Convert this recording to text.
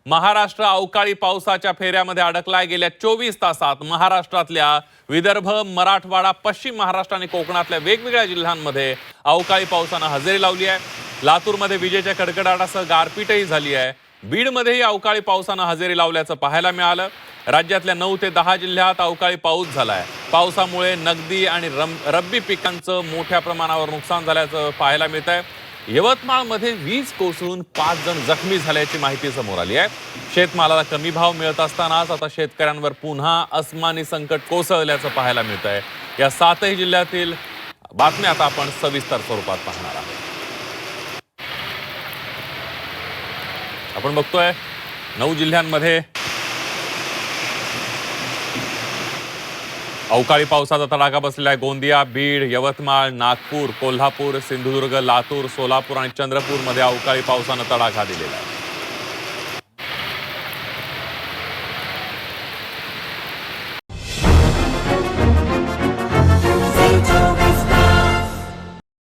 महाराष्ट्र अवकाळी पावसाच्या फेऱ्यामध्ये अडकलाय। गेल्या 24 तासात महाराष्ट्रातल्या विदर्भ, मराठवाडा, पश्चिम महाराष्ट्र आणि कोकणातल्या वेगवेगळ्या जिल्ह्यांमध्ये अवकाळी पावसानं हजेरी लावली आहे। लातूरमध्ये विजेच्या कडकडाटासह गारपीटही झाली आहे। बीडमध्येही अवकाळी पावसानं हजेरी लावल्याचं पाहायला मिळालं। राज्यातल्या 9 ते 10 जिल्ह्यात अवकाळी पाऊस झालाय। पावसामुळे नगदी आणि रब्बी पिकांचं मोठ्या प्रमाणावर नुकसान झाल्याचं पाहायला मिळत आहे। यवतमाळमध्ये वीज कोसळून 5 जण जखमी झाल्याची माहिती समोर आली आहे। शेतमालाला कमी भाव मिळत असतानाच आता शेतकऱ्यांवर पुन्हा अस्मानी संकट कोसळल्याचं पाहायला मिळत आहे। या 7ही जिल्ह्यातील बातम्या आता आपण सविस्तर स्वरूपात पाहणार आहोत। आपण बघतोय 9 जिल्ह्यांमध्ये अवकाळी पावसाचा तडाखा बसलेला आहे। गोंदिया, बीड, यवतमाळ, नागपूर, कोल्हापूर, सिंधुदुर्ग, लातूर, सोलापूर आणि चंद्रपूरमध्ये अवकाळी पावसानं तडाखा दिलेला आहे।